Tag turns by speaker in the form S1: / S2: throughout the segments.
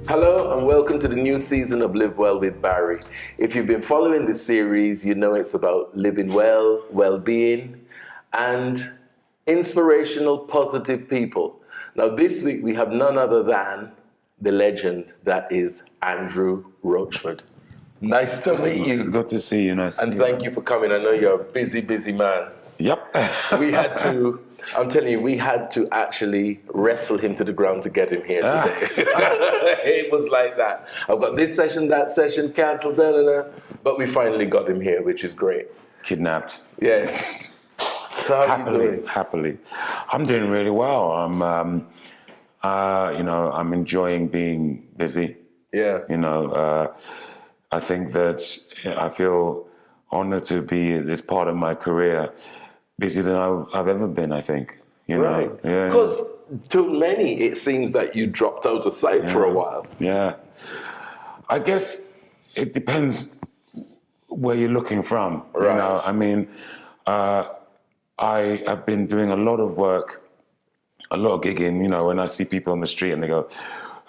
S1: Hello and welcome to the new season of Live Well with Barrie. If you've been following this series, you know it's about living well, well-being, and inspirational, positive people. Now this week we have none other than the legend that is Andrew Roachford. Nice to meet you.
S2: Good to see you. Nice
S1: and thank you for coming. I know you're a busy, busy man.
S2: Yep.
S1: We had to, I'm telling you, we had to actually wrestle him to the ground to get him here today. It was like that. I've got this session, that session, cancelled, but we finally got him here, which is great.
S2: Kidnapped.
S1: Yes. So how are you doing?
S2: Happily. I'm doing really well. I'm enjoying being busy.
S1: Yeah.
S2: I think that I feel honored to be this part of my career busier than I've ever been, I think.
S1: Right.
S2: Yeah.
S1: Because to many, it seems that you dropped out of sight for a while.
S2: Yeah. I guess it depends where you're looking from.
S1: Right.
S2: I have been doing a lot of work, a lot of gigging, when I see people on the street and they go,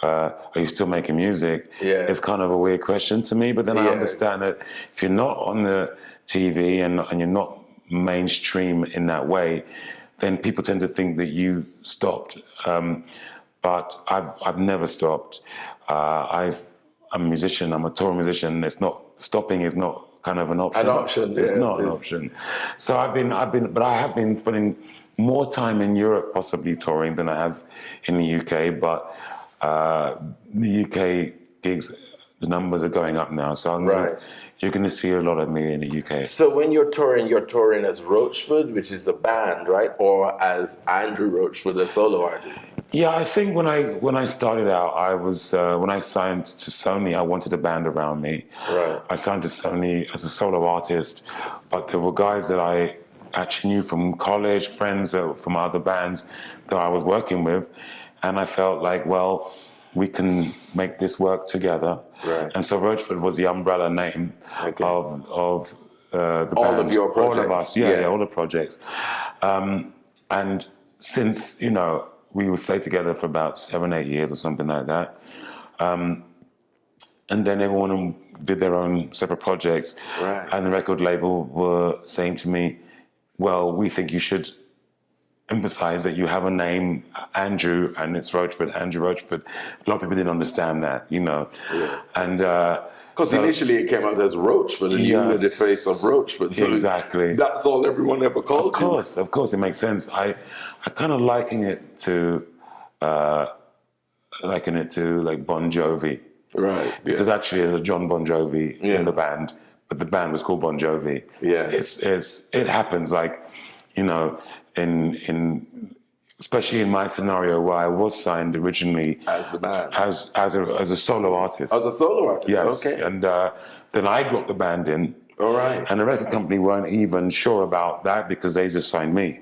S2: are you still making music?
S1: Yeah.
S2: It's kind of a weird question to me, but then I understand that if you're not on the TV and you're not mainstream in that way, then people tend to think that you stopped. But I've never stopped. I'm a musician. I'm a touring musician. Stopping is not kind of an option.
S1: An option.
S2: It's not an option. So but I have been putting more time in Europe, possibly touring, than I have in the UK. But the UK gigs, the numbers are going up now. So you're going to see a lot of me in the UK.
S1: So when you're touring as Roachford, which is the band, right? Or as Andrew Roachford, the solo artist?
S2: Yeah, I think when I started out, I was, when I signed to Sony, I wanted a band around me.
S1: Right.
S2: I signed to Sony as a solo artist, but there were guys that I actually knew from college, friends from other bands that I was working with, and I felt like, well, we can make this work together.
S1: Right.
S2: And so Roachford was the umbrella name of the band.
S1: All of your projects.
S2: All of us, all the projects. And since, we would stay together for about 7-8 years or something like that. And then everyone did their own separate projects.
S1: Right.
S2: And the record label were saying to me, well, we think you should emphasize that you have a name, Andrew, and it's Roachford, Andrew Roachford. A lot of people didn't understand that, Yeah. And
S1: because initially it came out as Roachford, and you were the face of Roachford. So
S2: exactly.
S1: That's all everyone ever called you.
S2: Of course, it makes sense. I kind of liken it to like Bon Jovi.
S1: Right.
S2: Because actually there's a John Bon Jovi in the band, but the band was called Bon Jovi.
S1: Yeah.
S2: It happens like, especially in my scenario where I was signed originally
S1: as the band,
S2: as a solo artist.
S1: As a solo artist,
S2: yes.
S1: Okay.
S2: And then I got the band in.
S1: All right.
S2: And the record company weren't even sure about that because they just signed me.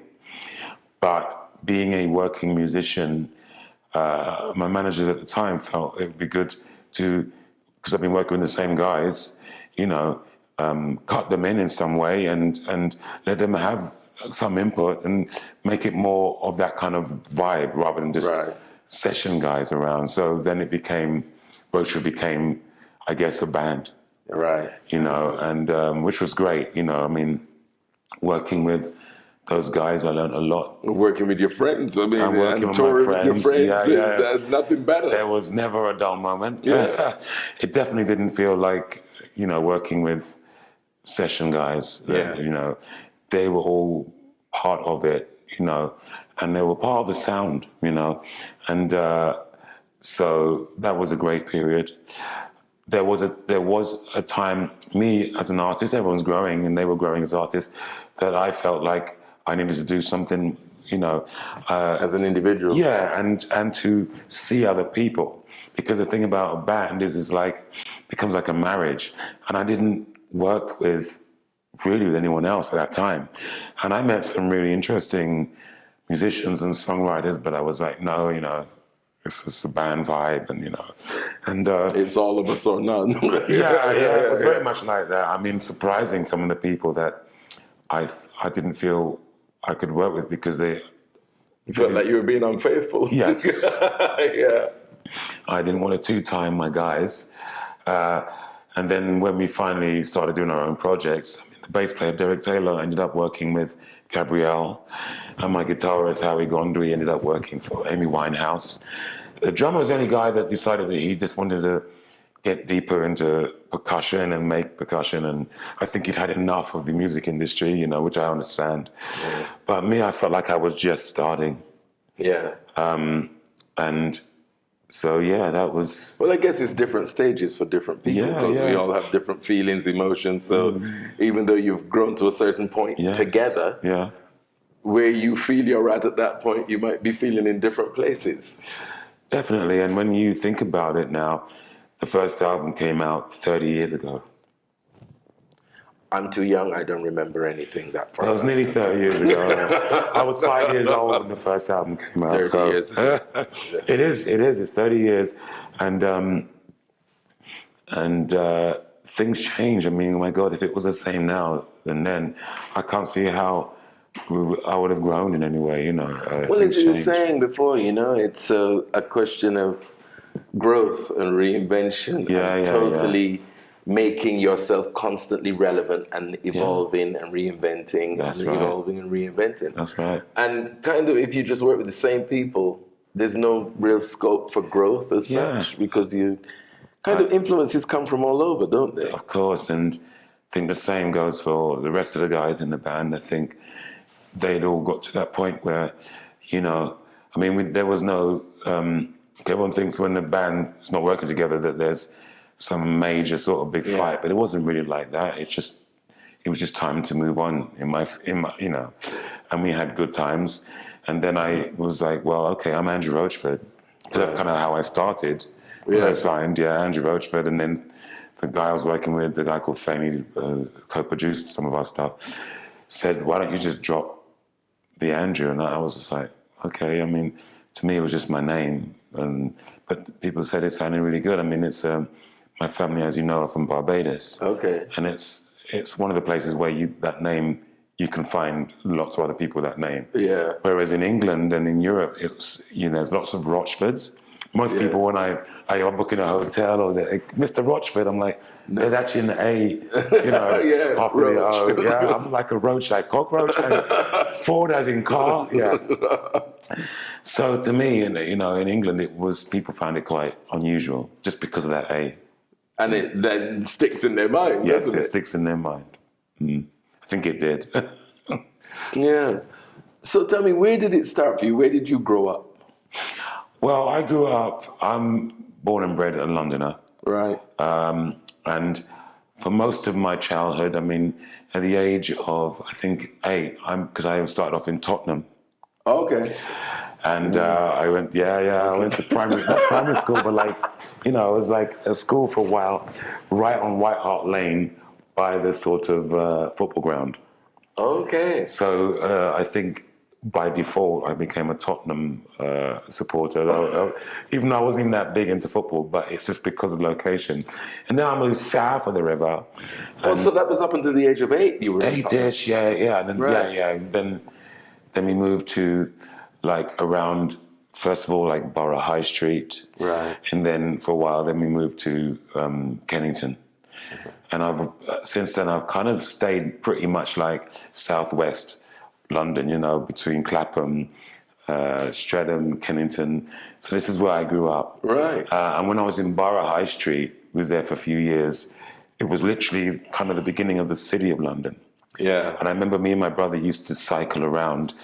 S2: But being a working musician, my managers at the time felt it would be good to, because I've been working with the same guys, cut them in some way and let them have some input and make it more of that kind of vibe rather than just session guys around. So then Roachford became, I guess, a band.
S1: Right.
S2: And which was great, working with those guys, I learned a lot.
S1: Working with your friends,
S2: I'm working with
S1: touring
S2: my friends.
S1: with your friends, there's nothing better.
S2: There was never a dull moment.
S1: Yeah.
S2: It definitely didn't feel like, working with session guys.
S1: Yeah.
S2: They were all part of it, and they were part of the sound, and so that was a great period. There was a time, me as an artist, everyone's growing and they were growing as artists, that I felt like I needed to do something,
S1: as an individual.
S2: Yeah, and to see other people, because the thing about a band is like becomes like a marriage, and I didn't work with anyone else at that time. And I met some really interesting musicians and songwriters, but I was like, no, it's just a band vibe, and
S1: it's all of us or none.
S2: yeah, it was very much like that. Surprising some of the people that I didn't feel I could work with because they
S1: You felt like you were being unfaithful.
S2: Yes.
S1: Yeah.
S2: I didn't want to two-time my guys. And then when we finally started doing our own projects, the bass player, Derrick Taylor, ended up working with Gabrielle, and my guitarist, Hawi Gondwe, ended up working for Amy Winehouse. The drummer was the only guy that decided that he just wanted to get deeper into percussion and make percussion, and I think he'd had enough of the music industry, you know, which I understand. Yeah. But me, I felt like I was just starting.
S1: Yeah.
S2: And so, yeah, that was...
S1: Well, I guess it's different stages for different people, because we all have different feelings, emotions. So even though you've grown to a certain point together, where you feel you're at that point, you might be feeling in different places.
S2: Definitely. And when you think about it now, the first album came out 30 years ago.
S1: I'm too young. I don't remember anything that far.
S2: It was nearly 30 years ago. I was 5 years old when the first album came out.
S1: 30 years ago.
S2: It is. It's 30 years. And things change. I mean, oh my God, if it was the same now than then, I can't see how I would have grown in any way, you know.
S1: Well, as you were saying before, you know, it's a question of growth and reinvention. Totally making yourself constantly relevant and evolving and reinventing.
S2: That's
S1: and
S2: right.
S1: Evolving and reinventing.
S2: That's right.
S1: And kind of, if you just work with the same people, there's no real scope for growth as such, because you kind of influences come from all over, don't they?
S2: Of course, and I think the same goes for the rest of the guys in the band. I think they'd all got to that point where, you know, I mean, there was no, everyone thinks when the band is not working together that there's some major sort of big fight, but it wasn't really like that. It was just time to move on in my, you know, and we had good times. And then I was like, well, okay, I'm Andrew Roachford. So that's kind of how I started. When I signed, Andrew Roachford, and then the guy I was working with, the guy called Femi, co-produced some of our stuff, said, why don't you just drop the Andrew? And I was just like, okay. I mean, to me, it was just my name. But people said it sounded really good. I mean, it's my family, as you know, are from Barbados.
S1: Okay.
S2: And it's one of the places where that name, you can find lots of other people with that name. Yeah. Whereas in England and in Europe, it's, you know, there's lots of Roachfords. Most people, when I book in a hotel or Mr. Roachford, I'm like, there's actually an A, you know, after Roach. The O. I'm like a roach, like cockroach. And Ford as in car, So to me, you know, in England, people found it quite unusual just because of that A.
S1: And it then sticks in their mind,
S2: yes,
S1: doesn't it?
S2: Yes, it sticks in their mind. I think it did.
S1: Yeah. So tell me, where did it start for you? Where did you grow up?
S2: Well, I grew up, I'm born and bred a Londoner.
S1: Right.
S2: And for most of my childhood, I mean, at the age of, I think, 8, because I started off in Tottenham.
S1: Okay.
S2: And I went, I went to not primary school, but like, you know, it was like a school for a while, right on White Hart Lane by the sort of football ground.
S1: Okay.
S2: So I think by default, I became a Tottenham supporter, even though I wasn't even that big into football, but it's just because of location. And then I moved south of the river.
S1: Oh, so that was up until the age of 8 you were
S2: 8-ish, And then, then we moved to like around, first of all, like Borough High Street.
S1: Right.
S2: And then for a while, then we moved to Kennington. And since then, I've kind of stayed pretty much like southwest London, you know, between Clapham, Streatham, Kennington. So this is where I grew up.
S1: Right.
S2: And when I was in Borough High Street, was there for a few years, it was literally kind of the beginning of the city of London.
S1: Yeah.
S2: And I remember me and my brother used to cycle around,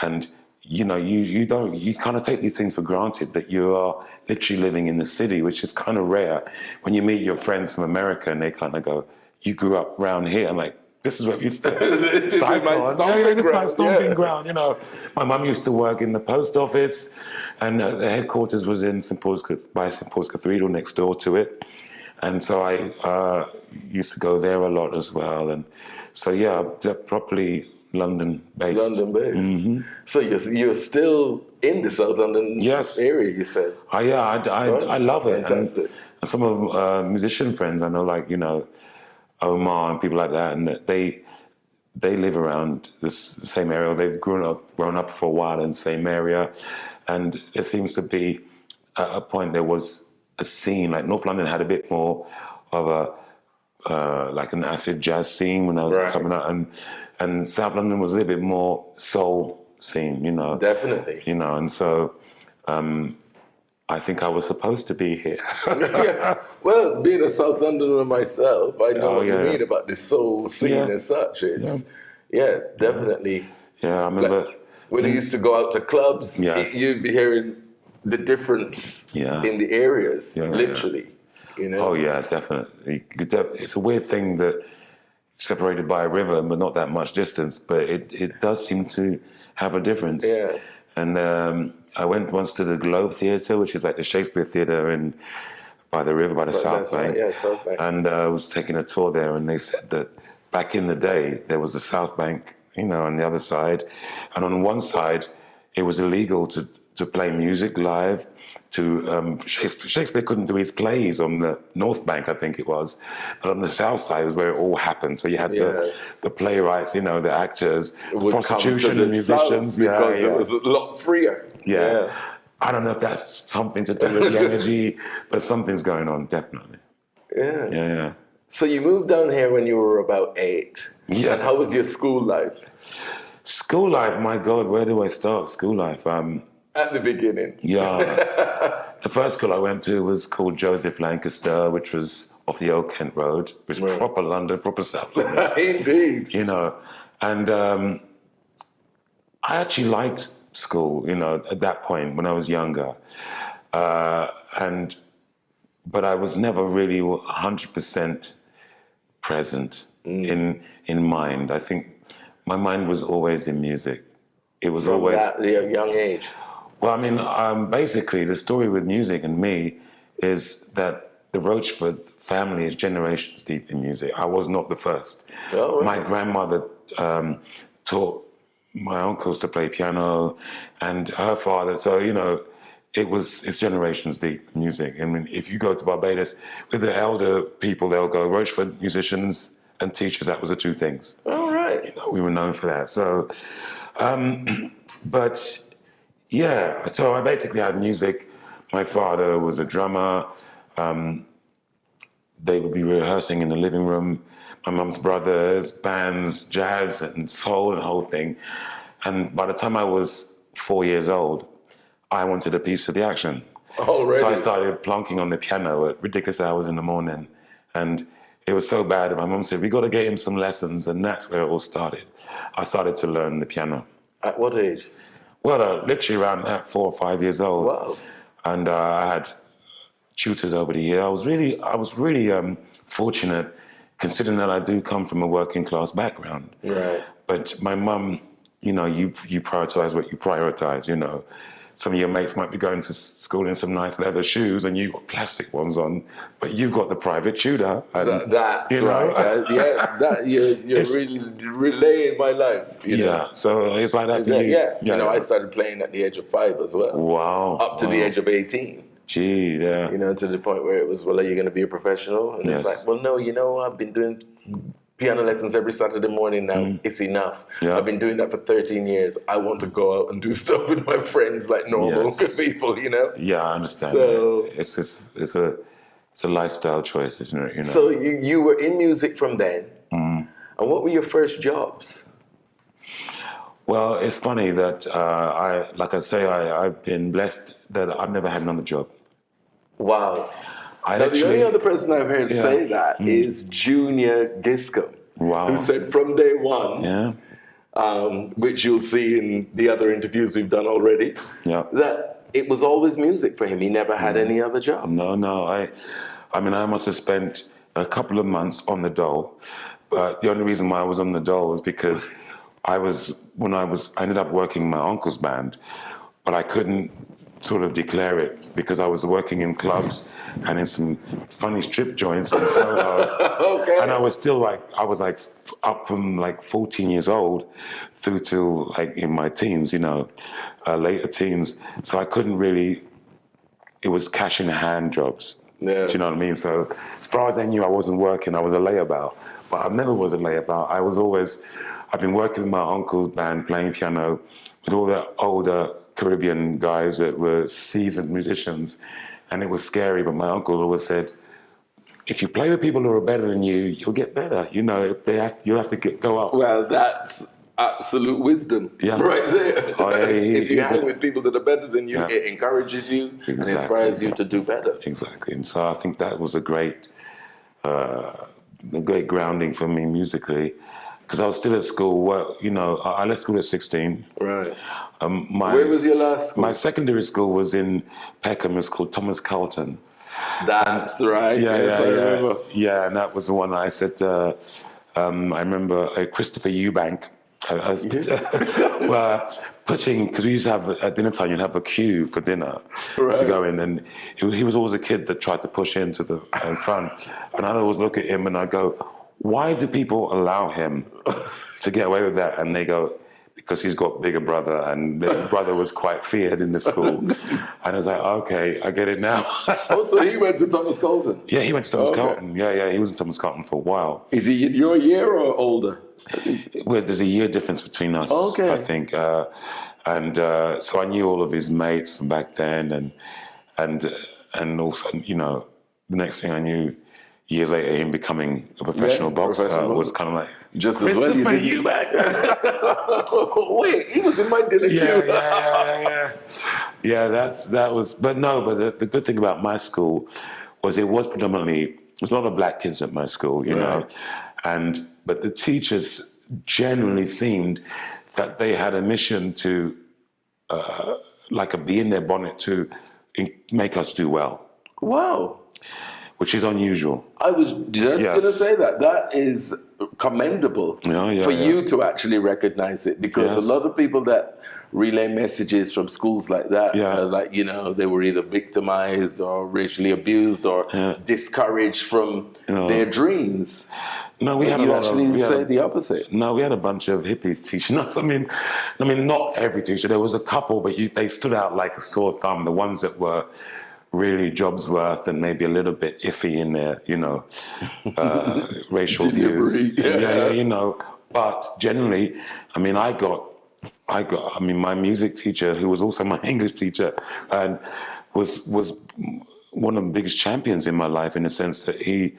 S2: and you know, you kind of take these things for granted that you are literally living in the city, which is kind of rare. When you meet your friends from America and they kind of go, you grew up around here. I'm like, this is what we used to cycle on. This is my stomping ground, you know. My mum used to work in the post office, and the headquarters was in St. Paul's Cathedral next door to it. And so I used to go there a lot as well. And so, properly London-based.
S1: London-based. Mm-hmm. So you're still in the South London area, you said?
S2: I love it.
S1: Fantastic.
S2: And some of musician friends I know, like, you know, Omar and people like that, and they live around the same area. They've grown up for a while in the same area, and there seems to be at a point there was a scene, like North London had a bit more of a, like an acid jazz scene when I was coming out, and South London was a little bit more soul scene, you know.
S1: Definitely.
S2: You know, and so I think I was supposed to be here.
S1: Yeah. Well, being a South Londoner myself, I know what you mean about the soul scene and such. It's, definitely.
S2: Yeah, I remember.
S1: Like, when I used to go out to clubs, you'd be hearing the difference in the areas, literally. You know?
S2: Oh, yeah, definitely. It's a weird thing that separated by a river, but not that much distance, but it does seem to have a difference.
S1: Yeah.
S2: And I went once to the Globe Theatre, which is like the Shakespeare Theatre by the river, by the South Bank.
S1: Right, South Bank.
S2: And I was taking a tour there, and they said that back in the day, there was the South Bank, you know, on the other side. And on one side, it was illegal to play music live. Shakespeare couldn't do his plays on the North Bank, I think it was, but on the South side was where it all happened. So you had the playwrights, you know, the actors, the prostitution, the musicians,
S1: because it was a lot freer.
S2: Yeah. I don't know if that's something to do with the energy, but something's going on, definitely. Yeah.
S1: So you moved down here when you were about 8.
S2: Yeah.
S1: And how was your school life?
S2: School life, my God, where do I start? School life.
S1: At the beginning.
S2: Yeah. The first school I went to was called Joseph Lancaster, which was off the Old Kent Road, which was proper London, proper South London.
S1: Indeed.
S2: You know, and I actually liked school, you know, at that point when I was younger. But I was never really 100% present in mind. I think my mind was always in music. It was always
S1: at a young age.
S2: Well, I mean, basically, the story with music and me is that the Roachford family is generations deep in music. I was not the first.
S1: Oh, right.
S2: My grandmother taught my uncles to play piano, and her father. So you know, it's generations deep in music. I mean, if you go to Barbados with the elder people, they'll go Roachford musicians and teachers. That was the two things.
S1: All right.
S2: You know, we were known for that. So, but. Yeah, so I basically had music. My father was a drummer. They would be rehearsing in the living room. My mum's brothers, bands, jazz and soul and the whole thing. And by the time I was 4 years old, I wanted a piece of the action.
S1: Already?
S2: So I started plonking on the piano at ridiculous hours in the morning. And it was so bad that my mum said, we got to get him some lessons. And that's where it all started. I started to learn the piano.
S1: At what age?
S2: Well, literally around that 4 or 5 years old.
S1: Wow.
S2: And I had tutors over the year. I was really fortunate, considering that I do come from a working class background.
S1: Right.
S2: But my mum, you know, you prioritize what you prioritize, you know. Some of your mates might be going to school in some nice leather shoes and you've got plastic ones on, but you've got the private tutor. And,
S1: that's right. You're really relaying my life. You know?
S2: So it's like that for you.
S1: Yeah. You know, I started playing at the age of 5 as well.
S2: Wow.
S1: Up to the age of 18.
S2: Gee, yeah.
S1: You know, to the point where it was, well, are you going to be a professional? And it's like, well, no, you know, I've been doing piano lessons every Saturday morning now. It's enough. Yeah. I've been doing that for 13 years. I want to go out and do stuff with my friends like normal people, you know?
S2: Yeah, I understand.
S1: So
S2: it's a lifestyle choice, isn't it? You know?
S1: So you were in music from then. And what were your first jobs?
S2: Well, it's funny that I've been blessed that I've never had another job.
S1: Wow. The only other person I've heard say that is Junior Giscombe, who said from day one, which you'll see in the other interviews we've done already, that it was always music for him. He never had any other job.
S2: No. I mean, I must have spent a couple of months on the dole, but the only reason why I was on the dole was because I ended up working in my uncle's band, but I couldn't sort of declare it because I was working in clubs and in some funny strip joints in Soho. Okay. And I was still up from 14 years old through to like in my teens, you know, later teens. So I couldn't really, it was cash in hand jobs. Yeah. Do you know what I mean? So as far as I knew, I wasn't working, I was a layabout. But I never was a layabout. I've been working with my uncle's band, playing piano with all the older Caribbean guys that were seasoned musicians, and it was scary. But my uncle always said, if you play with people who are better than you, you'll get better. You know, you'll have to go up.
S1: Well, that's absolute wisdom right there.
S2: Oh, yeah,
S1: if you hang with people that are better than you, it encourages you and inspires you to do better.
S2: Exactly. And so I think that was a great grounding for me musically, because I was still at school. Well, you know, I left school at 16.
S1: Right. Where was your last school?
S2: My secondary school was in Peckham. It was called Thomas Carlton.
S1: That's right. I remember.
S2: Yeah, and that was the one I said. I remember Christopher Eubank. Pushing, because we used to have at dinner time, you'd have a queue for dinner to go in, and he was always a kid that tried to push into the front, and I'd always look at him and I'd go, why do people allow him to get away with that? And they go, because he's got bigger brother, and the brother was quite feared in the school. And I was like, okay, I get it now.
S1: Oh, so he went to Thomas Carlton?
S2: Yeah, he went to Thomas Carlton. Yeah, he was in Thomas Carlton for a while.
S1: Is he your year or older?
S2: Well, there's a year difference between us, I think. So I knew all of his mates from back then, and also, you know, the next thing I knew, years later, him becoming a professional boxer was kind of like,
S1: just as well you back. Wait, he was in my dinner queue.
S2: Yeah, that was. But the good thing about my school was it was predominantly, there's a lot of black kids at my school, you know, but the teachers generally seemed that they had a mission to, like a bee in their bonnet, to make us do well.
S1: Wow.
S2: Which is unusual.
S1: I was just going to say that. That is commendable for you to actually recognize it, because a lot of people that relay messages from schools like that are like, you know, they were either victimized or racially abused or discouraged from their dreams.
S2: No, we had
S1: the opposite.
S2: No, we had a bunch of hippies teaching us. I mean, not every teacher. There was a couple, but they stood out like a sore thumb. The ones that were really Jobsworth and maybe a little bit iffy in their, you know, racial views. You know. But generally, I mean, my music teacher, who was also my English teacher, and was one of the biggest champions in my life, in the sense that he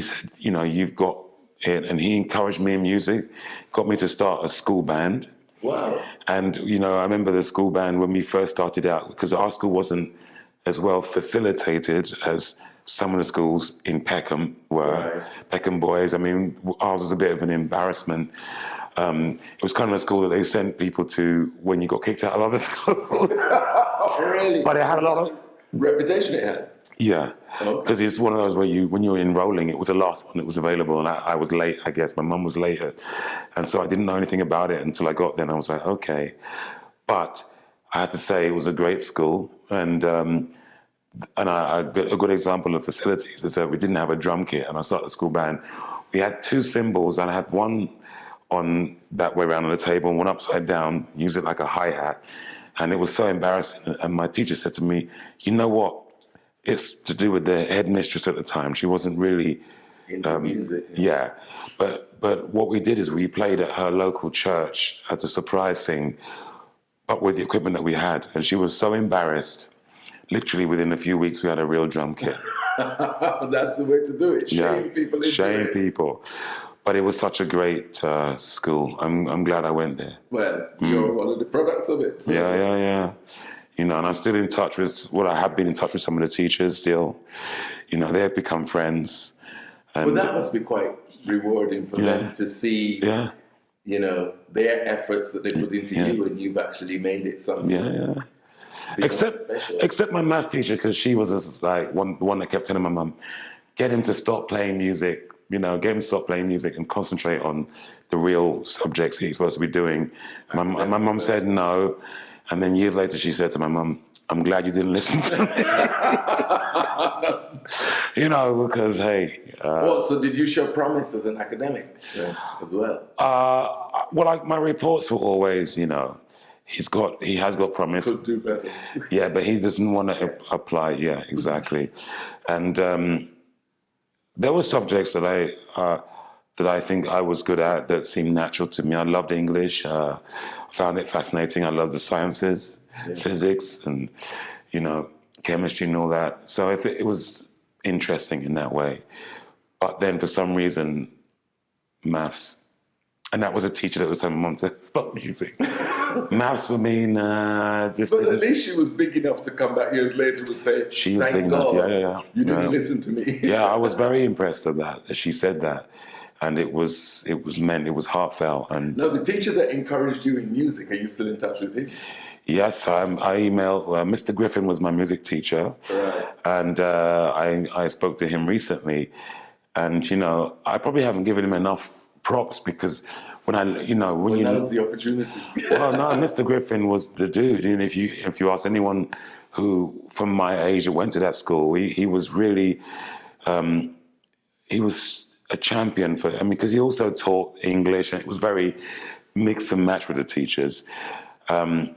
S2: said, you know, you've got it, and he encouraged me in music, got me to start a school band.
S1: Wow.
S2: And, you know, I remember the school band when we first started out, because our school wasn't as well facilitated as some of the schools in Peckham were. Peckham boys, I mean, ours was a bit of an embarrassment. It was kind of a school that they sent people to when you got kicked out of other schools.
S1: Really?
S2: But it had a lot of
S1: reputation it had.
S2: Yeah, because it's one of those where when you were enrolling, it was the last one that was available, and I was late, I guess. My mum was later, and so I didn't know anything about it until I got there, and I was like, okay. But I had to say it was a great school, and a good example of facilities is that we didn't have a drum kit, and I started the school band. We had two cymbals, and I had one on that way around on the table and one upside down, use it like a hi-hat, and it was so embarrassing. And my teacher said to me, you know what? It's to do with the headmistress at the time. She wasn't really
S1: into music.
S2: Yeah, but what we did is we played at her local church as a surprise thing, but with the equipment that we had. And she was so embarrassed. Literally within a few weeks, we had a real drum kit.
S1: That's the way to do it. Shame people into it.
S2: Shame people. But it was such a great school. I'm glad I went there.
S1: Well, you're one of the products of it. So.
S2: Yeah. You know, and I'm still in touch with, I have been in touch with some of the teachers still. You know, they've become friends. And
S1: well, that must be quite rewarding for them to see, you know, their efforts that they put into you, and you've actually made it something.
S2: Yeah. Except my maths teacher, because she was just like the one that kept telling my mum, get him to stop playing music, you know, get him to stop playing music and concentrate on the real subjects he's supposed to be doing. My mum said no. And then years later, she said to my mum, I'm glad you didn't listen to me. You know, because, hey.
S1: So did you show promise as an academic as well?
S2: My reports were always, you know, he has got promise.
S1: Could do better.
S2: Yeah, but he doesn't want to apply. Yeah, exactly. And there were subjects that that I think I was good at, that seemed natural to me. I loved English. I found it fascinating. I loved the sciences, physics, and, you know, chemistry and all that. So it was interesting in that way. But then for some reason, maths, and that was a teacher that was telling my mum to stop music. Maths for me, just...
S1: But at least she was big enough to come back years later and say,
S2: she was
S1: thank
S2: big
S1: God
S2: enough.
S1: you didn't listen to me.
S2: Yeah, I was very impressed at that she said that. And it was heartfelt. And
S1: now, the teacher that encouraged you in music, are you still in touch with him?
S2: Yes, I emailed, Mr. Griffin was my music teacher.
S1: Right.
S2: And I spoke to him recently. And, you know, I probably haven't given him enough props because when now's
S1: the opportunity.
S2: Well, no, Mr. Griffin was the dude. And if you ask anyone who from my age that went to that school, he was really, he was a champion for, because he also taught English, and it was very mix and match with the teachers, and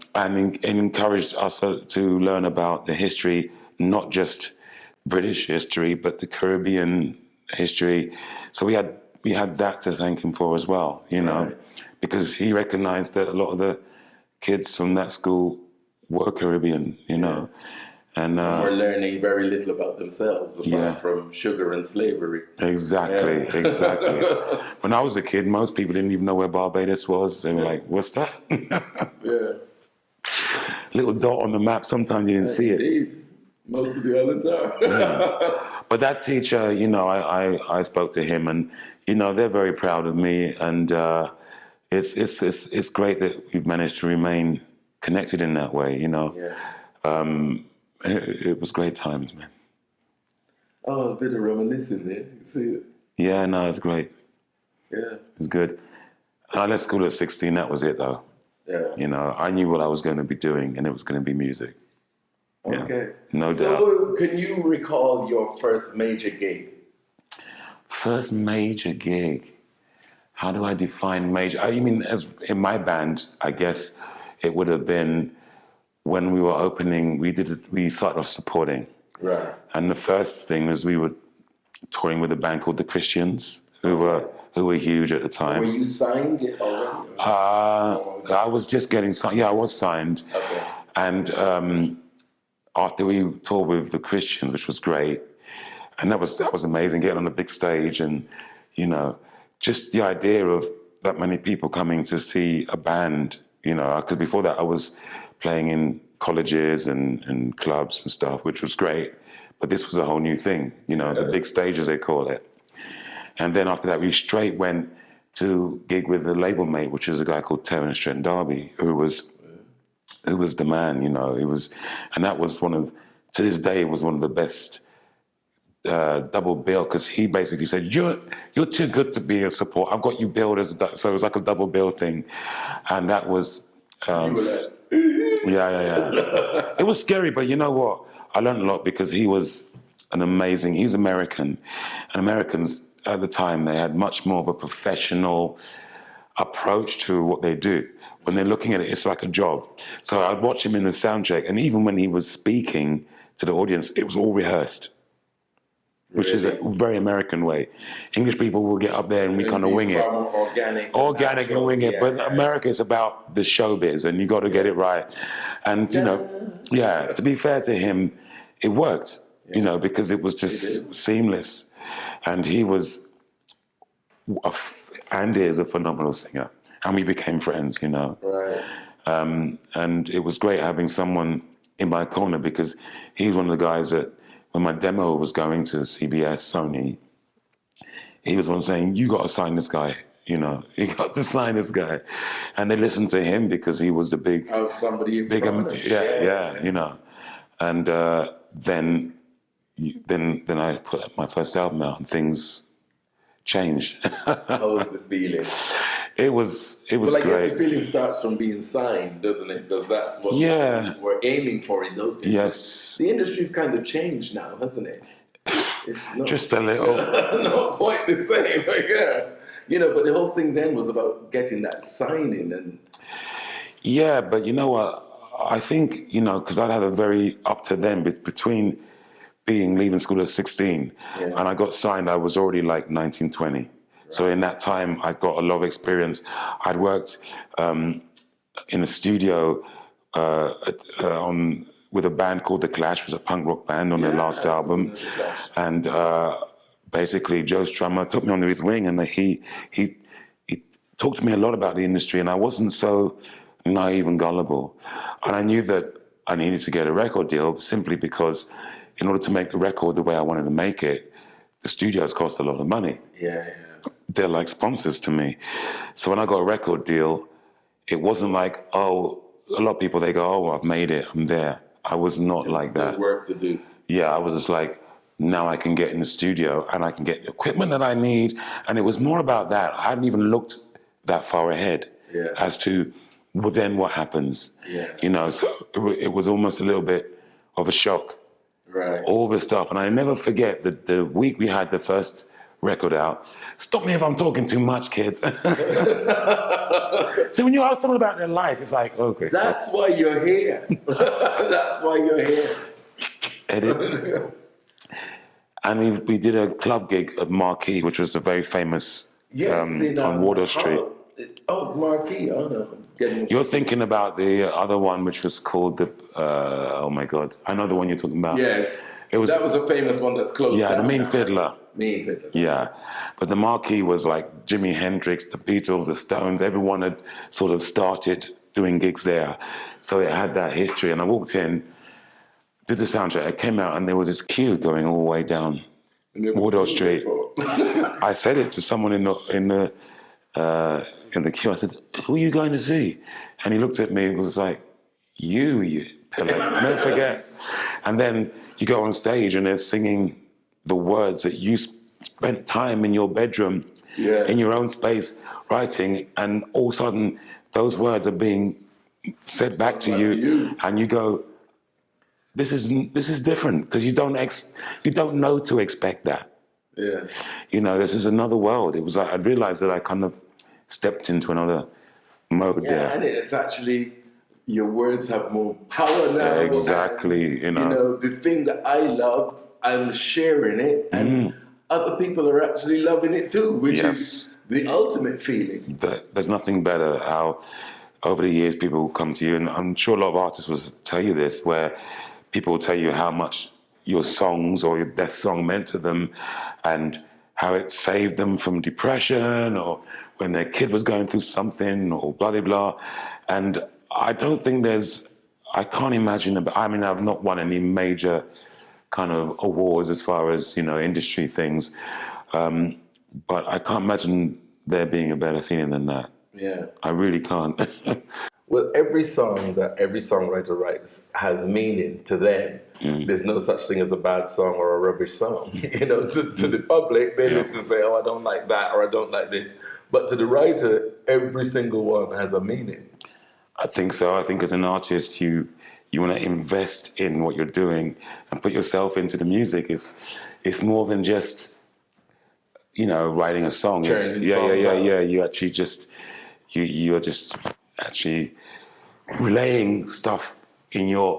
S2: encouraged us to learn about the history, not just British history, but the Caribbean history. So we had that to thank him for as well, you know,
S1: right.
S2: Because he recognized that a lot of the kids from that school were Caribbean, you know. And
S1: were learning very little about themselves apart from sugar and slavery.
S2: Exactly. When I was a kid, most people didn't even know where Barbados was. They were like, what's that? Little dot on the map, sometimes you didn't see it.
S1: Indeed. Most of the islands are.
S2: But that teacher, you know, I spoke to him, and, you know, they're very proud of me, and it's great that we've managed to remain connected in that way, you know. It was great times, man.
S1: Oh, a bit of reminiscing there. You see it?
S2: Yeah, no, it's great.
S1: Yeah.
S2: It was good. I left school at 16, that was it, though.
S1: Yeah.
S2: You know, I knew what I was going to be doing, and it was going to be music.
S1: Okay.
S2: No doubt.
S1: So can you recall your first major gig?
S2: First major gig? How do I define major? I mean, as in my band, I guess it would have been when we were opening, we started off supporting.
S1: Right.
S2: And the first thing was we were touring with a band called the Christians, who were huge at the time.
S1: Were you signed already?
S2: I was just getting signed. Yeah, I was signed.
S1: Okay.
S2: And after we toured with the Christians, which was great, and that was amazing, getting on a big stage, and, you know, just the idea of that many people coming to see a band, you know, because before that I was playing in colleges and clubs and stuff, which was great. But this was a whole new thing, you know, the big stage, as they call it. And then after that, we straight went to gig with a label mate, which is a guy called Terence Trent D'Arby, who was the man, you know. And that was to this day, it was one of the best double bill, because he basically said, you're too good to be a support. I've got you billed so it was like a double bill thing. And that was... It was scary, but you know what? I learned a lot because he was American. And Americans at the time, they had much more of a professional approach to what they do. When they're looking at it, it's like a job. So I'd watch him in the sound check, and even when he was speaking to the audience, it was all rehearsed. Which is a very American way. English people will get up there and we kind of wing it. Organic and wing it. But America is about the showbiz, and you got to get it right. And, you know, to be fair to him, it worked, you know, because it was just seamless. And he was, and is a phenomenal singer. And we became friends, you know.
S1: Right.
S2: And it was great having someone in my corner, because he was one of the guys that, when my demo was going to CBS, Sony, he was one saying, you got to sign this guy, you know, you got to sign this guy. And they listened to him because he was the big...
S1: Oh, somebody in prominence.
S2: Yeah, you know. And then I put my first album out, and things changed.
S1: How was the feeling?
S2: It was great.
S1: Well, I guess the feeling starts from being signed, doesn't it? Because that's what we're aiming for in those days.
S2: Yes.
S1: The industry's kind of changed now, hasn't it? It's not,
S2: just a little.
S1: Not quite the same, You know, but the whole thing then was about getting that signing and...
S2: Yeah, but you know what? I think, you know, because I had a very, up to then, between leaving school at 16 and I got signed, I was already like 19, 20. So in that time, I got a lot of experience. I'd worked in a studio with a band called The Clash, which was a punk rock band on their last album. And basically Joe Strummer took me under his wing, and he talked to me a lot about the industry, and I wasn't so naive and gullible. And I knew that I needed to get a record deal simply because in order to make the record the way I wanted to make it, the studios cost a lot of money. They're like sponsors to me. So when I got a record deal, it wasn't like, oh, a lot of people, they go, oh, I've made it, I'm there. I was not like that.
S1: Still work to do.
S2: Yeah, I was just like, now I can get in the studio and I can get the equipment that I need. And it was more about that. I hadn't even looked that far ahead as to, well, then what happens? You know, so it was almost a little bit of a shock. All this stuff. And I never forget that the week we had the first record out, stop me if I'm talking too much, kids. So when you ask someone about their life, it's like, okay.
S1: That's why you're here. That's why you're here.
S2: Edit. And we did a club gig at Marquee, which was a very famous on Water Street.
S1: Oh, Marquee. Oh, no.
S2: You're thinking about the other one, which was called the, oh my God. I know the one you're talking about.
S1: Yes. That was a famous one that's closed down.
S2: Yeah, the Mean Fiddler.
S1: Mean Fiddler.
S2: Yeah. But the Marquee was like Jimi Hendrix, the Beatles, the Stones. Everyone had sort of started doing gigs there. So it had that history. And I walked in, did the soundtrack. I came out and there was this queue going all the way down Wardour Street. I said it to someone in the queue. I said, "Who are you going to see?" And he looked at me and was like, "You pillow." I'll never forget. And then you go on stage and they're singing the words that you spent time in your bedroom, in your own space, writing, and all of a sudden those words are being said back to you, and you go, This is different, because you don't know to expect that. You know, this is another world. It was like I realized that I kind of stepped into another mode there.
S1: And it's actually, your words have more power now.
S2: Yeah, exactly.
S1: And, you know, the thing that I love, I'm sharing it, and other people are actually loving it too, which is the ultimate feeling.
S2: There's nothing better how over the years people will come to you, and I'm sure a lot of artists will tell you this, where people will tell you how much your songs or their song meant to them, and how it saved them from depression, or when their kid was going through something, or blah, blah, blah. And I don't think I can't imagine, I mean, I've not won any major kind of awards as far as, you know, industry things. But I can't imagine there being a better feeling than that. I really can't.
S1: Well, every song that every songwriter writes has meaning to them. There's no such thing as a bad song or a rubbish song. You know, to the public, they listen and say, oh, I don't like that, or I don't like this. But to the writer, every single one has a meaning.
S2: I think so. I think as an artist, you want to invest in what you're doing and put yourself into the music. It's more than just, you know, writing a song. You actually just, you're just actually relaying stuff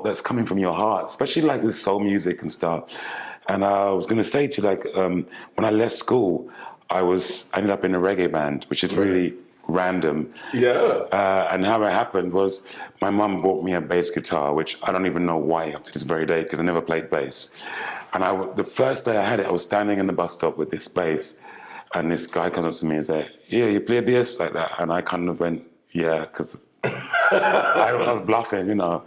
S2: that's coming from your heart, especially like with soul music and stuff. And I was going to say to you, like, when I left school, I ended up in a reggae band, which is really random. And how it happened was my mum bought me a bass guitar, which I don't even know why up to this very day, because I never played bass. And the first day I had it, I was standing in the bus stop with this bass, and this guy comes up to me and said, "Yeah, you play bass like that?" And I kind of went, "Yeah," because I was bluffing, you know.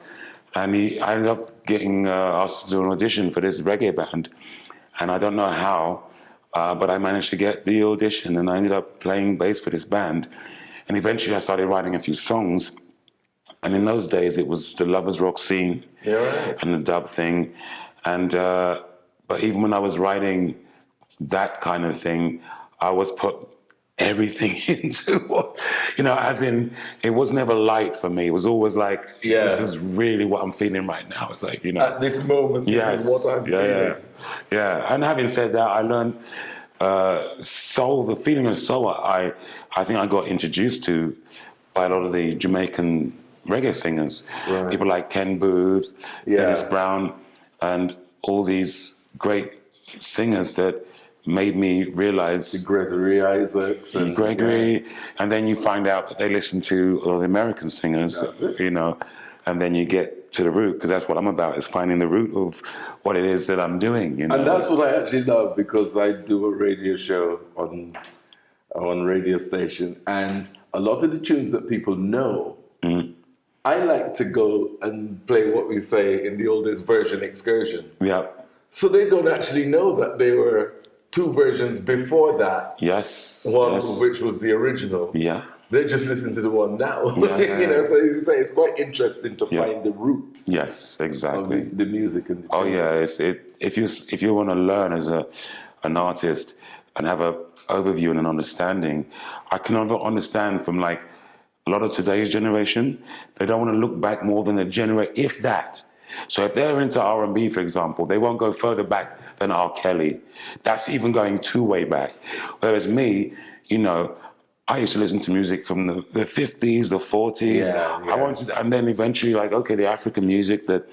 S2: And I ended up getting asked to do an audition for this reggae band, and I don't know how, but I managed to get the audition, and I ended up playing bass for this band. And eventually I started writing a few songs. And in those days, it was the lovers rock scene and the dub thing. And but even when I was writing that kind of thing, I was put everything into what, you know, as in, it was never light for me. It was always like, this is really what I'm feeling right now. It's like, you know.
S1: At this moment, this is what I'm feeling.
S2: Yeah. And having said that, I learned soul, the feeling of soul, I think I got introduced to by a lot of the Jamaican reggae singers. People like Ken Booth, Dennis Brown, and all these great singers that made me realize
S1: Gregory Isaacs and
S2: Gregory, and then you find out that they listen to all the American singers, you know, and then you get to the root, because that's what I'm about, is finding the root of what it is that I'm doing, you know.
S1: And that's what I actually love, because I do a radio show on radio station, and a lot of the tunes that people know, I like to go and play what we say in the oldest version excursion.
S2: Yeah.
S1: So they don't actually know that there were two versions before that.
S2: Yes.
S1: One
S2: yes.
S1: which was the original.
S2: Yeah.
S1: They just listen to the one now.
S2: Yeah,
S1: you know, so as you say, it's quite interesting to find the roots.
S2: Yes, exactly.
S1: Of the music and the
S2: Oh yeah, if you want to learn as an artist and have a overview and an understanding, I can never understand from like a lot of today's generation. They don't want to look back more than a generation, if that. So if they're into R&B, for example, they won't go further back than R. Kelly. That's even going too way back. Whereas me, you know, I used to listen to music from the 50s, the 40s. I wanted, and then eventually, like, okay, the African music that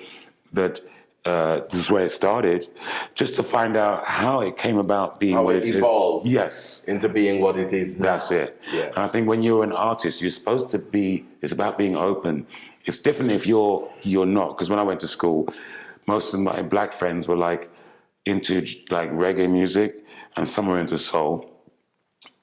S2: this is where it started, just to find out how it came about being.
S1: How it evolved.
S2: Yes.
S1: Into being what it is now.
S2: That's it.
S1: Yeah.
S2: And I think when you're an artist, you're supposed to be, it's about being open. It's different if you're not, because when I went to school, most of my black friends were like into like reggae music, and some were into soul.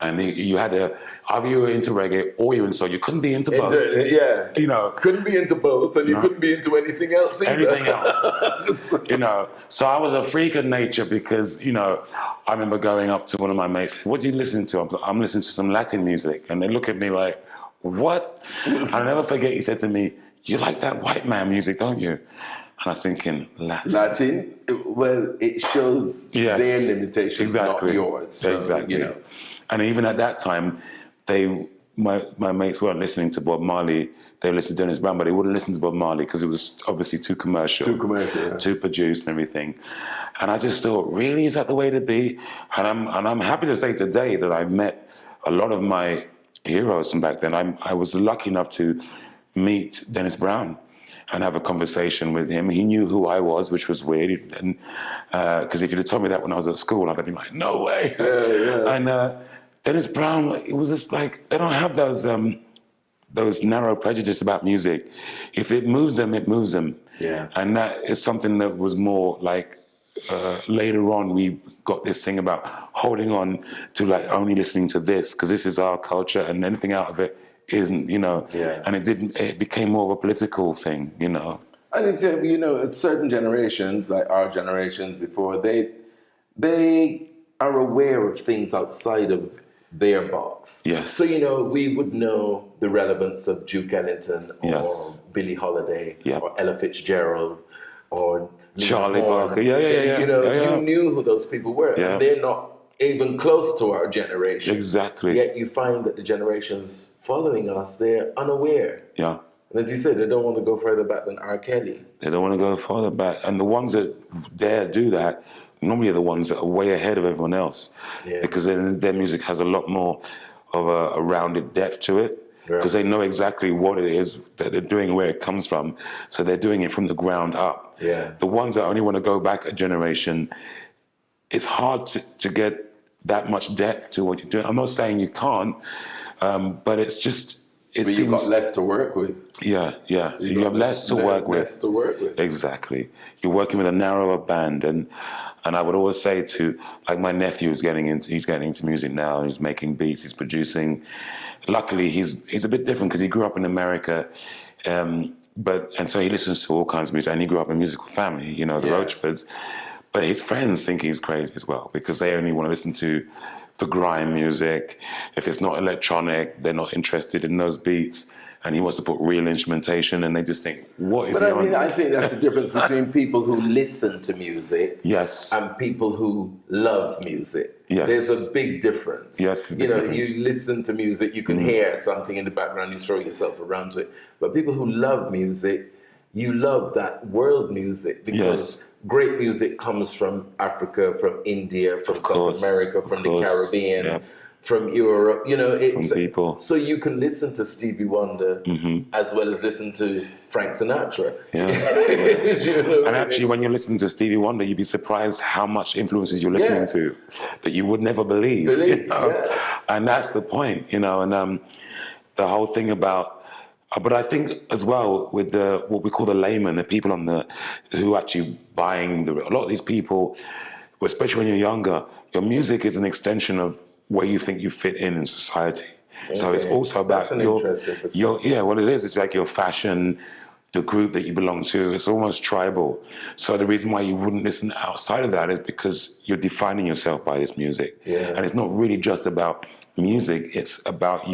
S2: And you had either you were into reggae or you were into soul. You couldn't be into both. You know,
S1: couldn't be into both, and you couldn't be into anything else either.
S2: Anything else. You know, so I was a freak of nature, because, you know, I remember going up to one of my mates, what are you listening to? I'm listening to some Latin music. And they look at me like, what? I'll never forget, he said to me, you like that white man music, don't you? And I was thinking, Latin?
S1: Well, it shows their limitations, not yours. So,
S2: exactly.
S1: You know.
S2: And even at that time, my mates weren't listening to Bob Marley. They listened to Dennis Brown, but they wouldn't listen to Bob Marley because it was obviously too commercial. Too produced and everything. And I just thought, really, is that the way to be? And I'm happy to say today that I've met a lot of my heroes from back then. I was lucky enough to meet Dennis Brown and have a conversation with him. He knew who I was, which was weird. And because if you'd have told me that when I was at school, I'd have been like, no way. And Dennis Brown, it was just like, they don't have those narrow prejudices about music. If it moves them, it moves them.
S1: Yeah.
S2: And that is something that was more like, later on, we got this thing about holding on to like only listening to this, because this is our culture, and anything out of it isn't, you know. And it became more of a political thing, you know.
S1: And it's, you know, certain generations, like our generations before, they are aware of things outside of their box.
S2: Yes.
S1: So, you know, we would know the relevance of Duke Ellington or Billie Holiday or Ella Fitzgerald or
S2: Charlie Parker.
S1: You know, you knew who those people were. And they're not even close to our generation.
S2: Exactly.
S1: Yet you find that the generations following us, they're unaware.
S2: Yeah.
S1: And as you said, they don't want to go further back than R. Kelly.
S2: They don't want to go further back. And the ones that dare do that normally are the ones that are way ahead of everyone else. Because their music has a lot more of a rounded depth to it. Because they know exactly what it is that they're doing, where it comes from. So they're doing it from the ground up. The ones that only want to go back a generation, it's hard to get that much depth to what you're doing. I'm not saying you can't, but it's just,
S1: but you've got less to work with.
S2: You have less to work with. Exactly. You're working with a narrower band, and I would always say to, like, my nephew is he's getting into music now. He's making beats. He's producing. Luckily, he's a bit different because he grew up in America, and so he listens to all kinds of music, and he grew up in a musical family. You know, the Roachfords. But his friends think he's crazy as well, because they only want to listen to the grime music. If it's not electronic, they're not interested in those beats. And he wants to put real instrumentation, and they just think, what is he on?
S1: But I think that's the difference between people who listen to music and people who love music. There's a big difference. You know, you listen to music, you can hear something in the background, you throw yourself around to it. But people who love music, you love that world music, because great music comes from Africa, from India, from South America, from the Caribbean, from Europe, you know, it's
S2: From people.
S1: so you can listen to Stevie Wonder as well as listen to Frank Sinatra.
S2: Yeah.
S1: You know,
S2: And actually, when you're listening to Stevie Wonder, you'd be surprised how much influences you're listening to that you would never believe. You know? And that's the point, you know. And the whole thing about, but I think as well with the what we call the layman, the people who actually buying a lot of these people, especially when you're younger, your music is an extension of where you think you fit in society. Okay. So it's also about what it is. It's like your fashion, the group that you belong to. It's almost tribal. So the reason why you wouldn't listen outside of that is because you're defining yourself by this music. Yeah. And it's not really just about music. It's about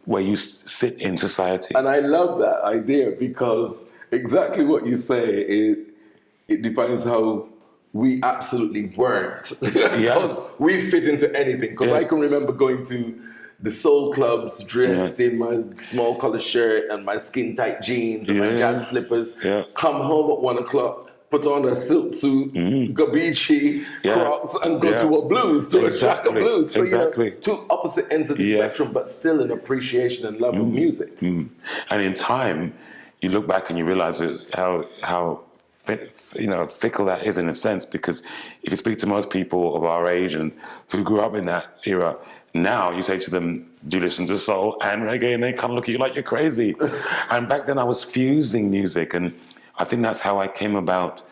S2: where you sit in society.
S1: And I love that idea because exactly what you say, it defines how we absolutely weren't.
S2: Yes.
S1: We fit into anything. Because I can remember going to the soul clubs dressed in my small collar shirt and my skin tight jeans and my jazz slippers, come home at 1 o'clock, put on a silk suit, Gabici, Crocs, and go to a track of blues. So, you know, two opposite ends of the spectrum, but still an appreciation and love of music. And
S2: in time, you look back and you realize how fickle that is in a sense, because if you speak to most people of our age and who grew up in that era, now you say to them, do you listen to soul and reggae? And they kind of look at you like you're crazy. And back then I was fusing music, and I think that's how I came about